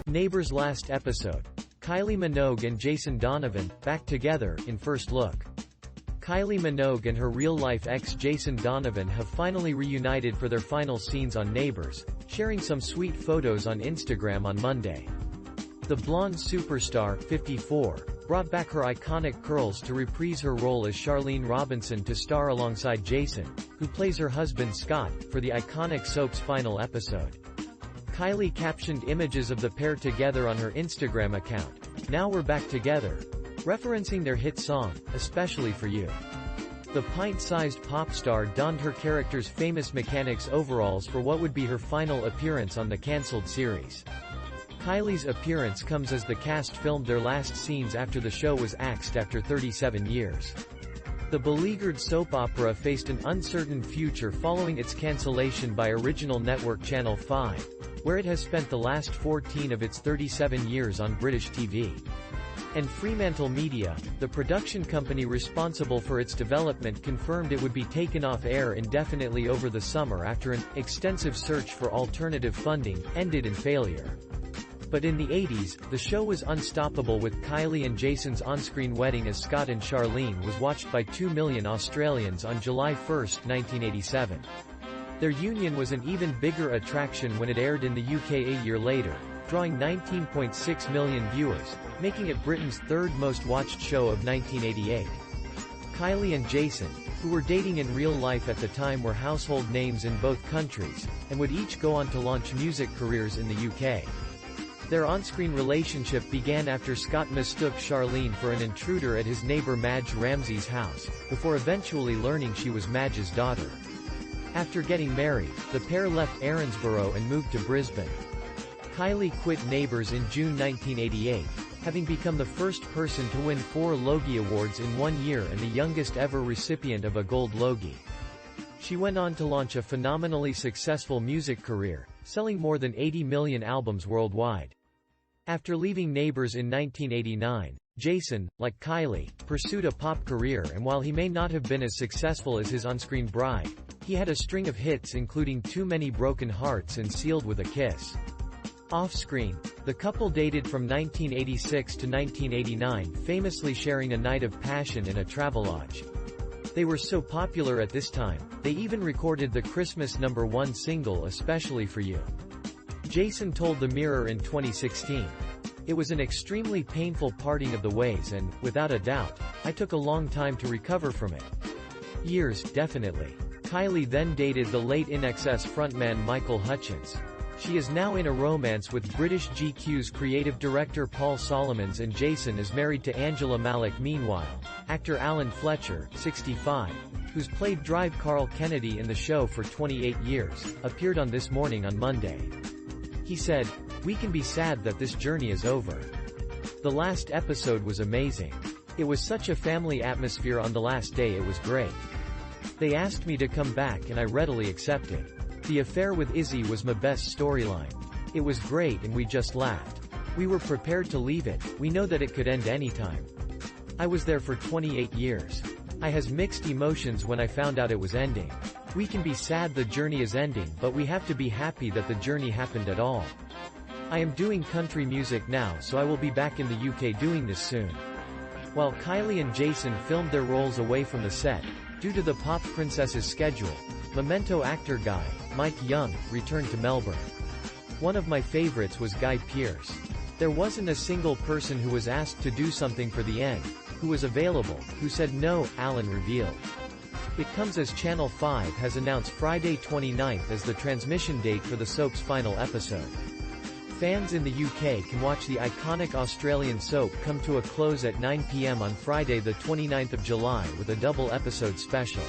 Neighbours last episode. Kylie Minogue and Jason Donovan, back together, in first look. Kylie Minogue and her real-life ex Jason Donovan have finally reunited for their final scenes on Neighbours, sharing some sweet photos on Instagram on Monday. The blonde superstar, 54, brought back her iconic curls to reprise her role as Charlene Robinson to star alongside Jason, who plays her husband Scott, for the iconic soap's final episode. Kylie captioned images of the pair together on her Instagram account, "Now we're back together," referencing their hit song, "Especially for You." The pint-sized pop star donned her character's famous mechanics overalls for what would be her final appearance on the cancelled series. Kylie's appearance comes as the cast filmed their last scenes after the show was axed after 37 years. The beleaguered soap opera faced an uncertain future following its cancellation by original network Channel 5, where it has spent the last 14 of its 37 years on British TV. And Fremantle Media, the production company responsible for its development, confirmed it would be taken off air indefinitely over the summer after an extensive search for alternative funding ended in failure. But in the 80s, the show was unstoppable, with Kylie and Jason's on-screen wedding as Scott and Charlene was watched by 2 million Australians on July 1, 1987. Their union was an even bigger attraction when it aired in the UK a year later, drawing 19.6 million viewers, making it Britain's third most watched show of 1988. Kylie and Jason, who were dating in real life at the time, were household names in both countries, and would each go on to launch music careers in the UK. Their on-screen relationship began after Scott mistook Charlene for an intruder at his neighbor Madge Ramsey's house, before eventually learning she was Madge's daughter. After getting married, the pair left Erinsborough and moved to Brisbane. Kylie quit Neighbours in June 1988, having become the first person to win 4 Logie Awards in 1 year and the youngest ever recipient of a Gold Logie. She went on to launch a phenomenally successful music career, selling more than 80 million albums worldwide. After leaving Neighbours in 1989, Jason, like Kylie, pursued a pop career, and while he may not have been as successful as his on-screen bride, he had a string of hits including Too Many Broken Hearts and Sealed with a Kiss. Off-screen, the couple dated from 1986 to 1989, famously sharing a night of passion in a travelodge. They were so popular at this time, they even recorded the Christmas #1 single Especially for You. Jason told The Mirror in 2016, "It was an extremely painful parting of the ways and, without a doubt, I took a long time to recover from it. Years, definitely." Kylie then dated the late INXS frontman Michael Hutchence. She is now in a romance with British GQ's creative director Paul Solomons, and Jason is married to Angela Malik. Meanwhile, actor Alan Fletcher, 65, who's played Drive Carl Kennedy in the show for 28 years, appeared on This Morning on Monday. He said, "We can be sad that this journey is over. The last episode was amazing. It was such a family atmosphere on the last day, it was great. They asked me to come back and I readily accepted. The affair with Izzy was my best storyline. It was great and we just laughed. We were prepared to leave it, we know that it could end anytime. I was there for 28 years. I has mixed emotions when I found out it was ending. We can be sad the journey is ending, but we have to be happy that the journey happened at all. I am doing country music now, so I will be back in the UK doing this soon." While Kylie and Jason filmed their roles away from the set, due to the pop princess's schedule, Memento actor Mike Young, returned to Melbourne. "One of my favorites was Guy Pearce. There wasn't a single person who was asked to do something for the end, who was available, who said no," Alan revealed. It comes as Channel 5 has announced Friday 29th as the transmission date for the soap's final episode. Fans in the UK can watch the iconic Australian soap come to a close at 9 p.m. on Friday the 29th of July with a double episode special.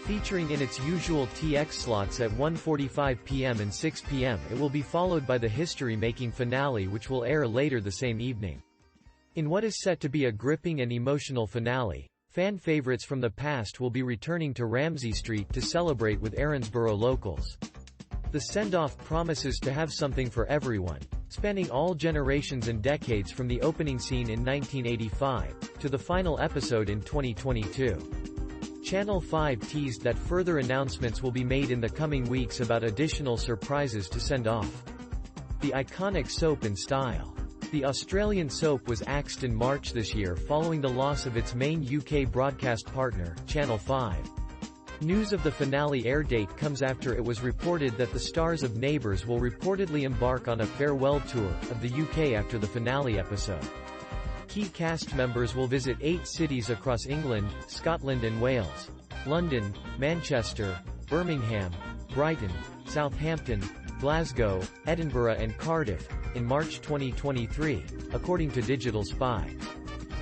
Featuring in its usual TX slots at 1:45 p.m. and 6 p.m. it will be followed by the history-making finale, which will air later the same evening. In what is set to be a gripping and emotional finale, fan favorites from the past will be returning to Ramsey Street to celebrate with Erinsborough locals. The send-off promises to have something for everyone, spanning all generations and decades from the opening scene in 1985, to the final episode in 2022. Channel 5 teased that further announcements will be made in the coming weeks about additional surprises to send off the iconic soap in style. The Australian soap was axed in March this year following the loss of its main UK broadcast partner, Channel 5. News of the finale air date comes after it was reported that the stars of Neighbours will reportedly embark on a farewell tour of the UK after the finale episode. Key cast members will visit 8 cities across England, Scotland and Wales: London, Manchester, Birmingham, Brighton, Southampton, Glasgow, Edinburgh and Cardiff, in March 2023, according to Digital Spy.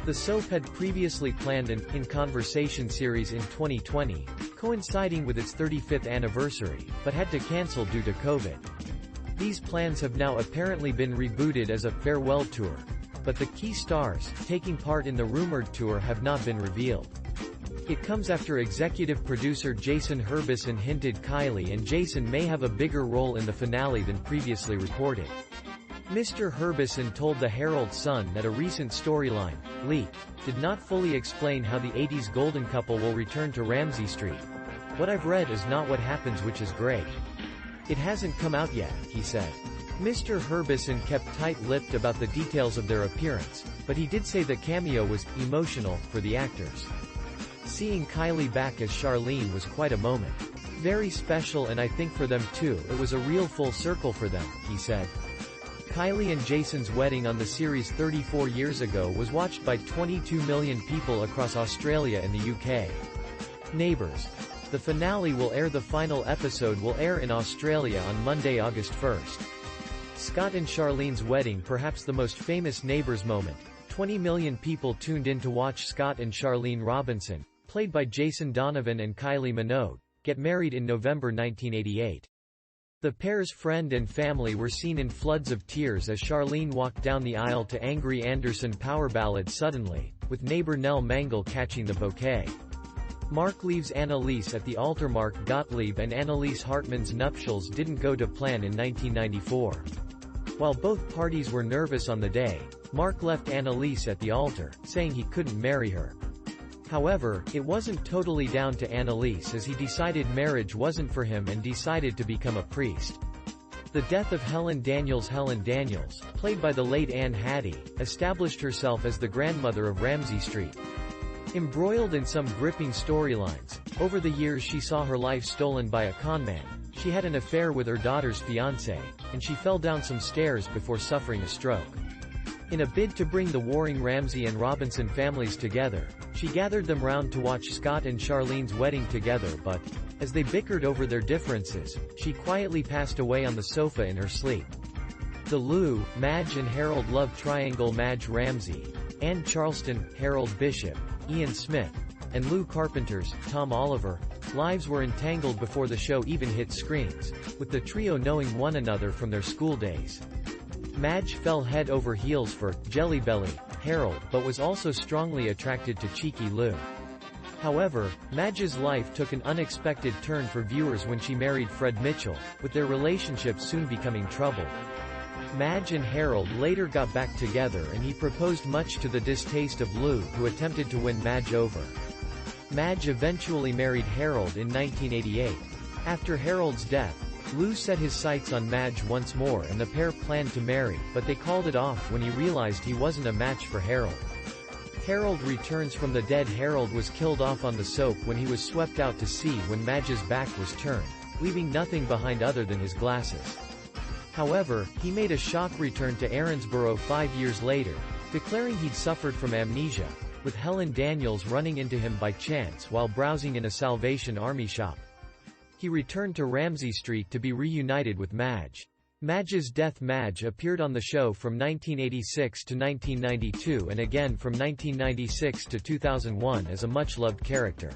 The soap had previously planned an In Conversation series in 2020, coinciding with its 35th anniversary, but had to cancel due to COVID. These plans have now apparently been rebooted as a farewell tour, but the key stars taking part in the rumored tour have not been revealed. It comes after executive producer Jason Herbison hinted Kylie and Jason may have a bigger role in the finale than previously reported. Mr. Herbison told the Herald Sun that a recent storyline leak did not fully explain how the 80s golden couple will return to Ramsay Street. "What I've read is not what happens, which is great. It hasn't come out yet," he said. Mr. Herbison kept tight-lipped about the details of their appearance, but he did say the cameo was emotional for the actors. "Seeing Kylie back as Charlene was quite a moment. Very special, and I think for them too, it was a real full circle for them," he said. Kylie and Jason's wedding on the series 34 years ago was watched by 22 million people across Australia and the UK. Neighbours. The finale will air. The final episode will air in Australia on Monday, August 1st. Scott and Charlene's wedding, perhaps the most famous Neighbours moment. 20 million people tuned in to watch Scott and Charlene Robinson, played by Jason Donovan and Kylie Minogue, get married in November 1988. The pair's friend and family were seen in floods of tears as Charlene walked down the aisle to Angry Anderson power ballad Suddenly, with neighbor Nell Mangle catching the bouquet. Mark leaves Annalise at the altar. Mark Gottlieb and Annalise Hartman's nuptials didn't go to plan in 1994. While both parties were nervous on the day, Mark left Annalise at the altar, saying he couldn't marry her. However, it wasn't totally down to Annalise, as he decided marriage wasn't for him and decided to become a priest. The death of Helen Daniels, played by the late Anne Hattie, established herself as the grandmother of Ramsay Street. Embroiled in some gripping storylines, over the years she saw her life stolen by a conman, she had an affair with her daughter's fiancé, and she fell down some stairs before suffering a stroke. In a bid to bring the warring Ramsay and Robinson families together, she gathered them round to watch Scott and Charlene's wedding together, but, as they bickered over their differences, she quietly passed away on the sofa in her sleep. The Lou, Madge and Harold love triangle, Madge Ramsay, Ann Charleston, Harold Bishop, Ian Smith, and Lou Carpenter's Tom Oliver lives were entangled before the show even hit screens, with the trio knowing one another from their school days. Madge fell head over heels for Jelly Belly Harold, but was also strongly attracted to cheeky Lou. However, Madge's life took an unexpected turn for viewers when she married Fred Mitchell, with their relationship soon becoming troubled. Madge and Harold later got back together, and he proposed much to the distaste of Lou, who attempted to win Madge over. Madge eventually married Harold in 1988. After Harold's death, Lou set his sights on Madge once more, and the pair planned to marry, but they called it off when he realized he wasn't a match for Harold. Harold returns from the dead. Harold was killed off on the soap when he was swept out to sea when Madge's back was turned, leaving nothing behind other than his glasses. However, he made a shock return to Erinsborough 5 years later, declaring he'd suffered from amnesia, with Helen Daniels running into him by chance while browsing in a Salvation Army shop. He returned to Ramsay Street to be reunited with Madge. Madge's death. Madge appeared on the show from 1986 to 1992 and again from 1996 to 2001 as a much-loved character.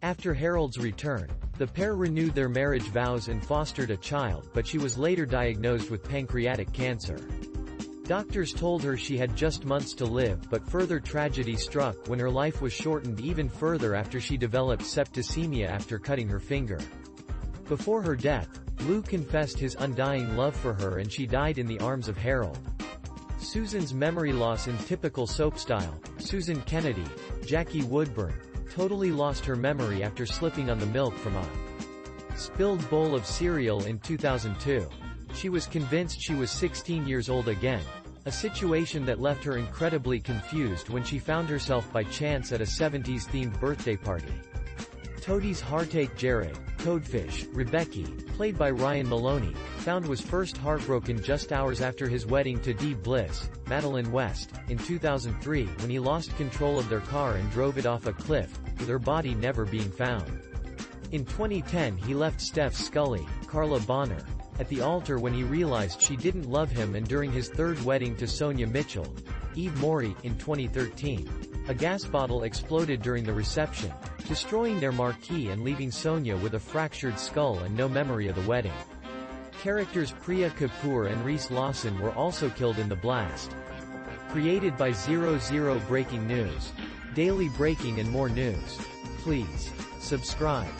After Harold's return, the pair renewed their marriage vows and fostered a child, but she was later diagnosed with pancreatic cancer. Doctors told her she had just months to live, but further tragedy struck when her life was shortened even further after she developed septicemia after cutting her finger. Before her death, Lou confessed his undying love for her and she died in the arms of Harold. Susan's memory loss in typical soap style. Susan Kennedy, Jackie Woodburn, totally lost her memory after slipping on the milk from a spilled bowl of cereal in 2002. She was convinced she was 16 years old again, a situation that left her incredibly confused when she found herself by chance at a 70s-themed birthday party. Toadie's heartache. Jared, Toadfish, Rebecca, played by Ryan Maloney, found was first heartbroken just hours after his wedding to Dee Bliss, Madeline West, in 2003 when he lost control of their car and drove it off a cliff, with her body never being found. In 2010 he left Steph Scully, Carla Bonner, at the altar when he realized she didn't love him, and during his third wedding to Sonia Mitchell, Eve Morey, in 2013. A gas bottle exploded during the reception, destroying their marquee and leaving Sonia with a fractured skull and no memory of the wedding. Characters Priya Kapoor and Reese Lawson were also killed in the blast. Created by 00 Breaking News. Daily breaking and more news. Please subscribe.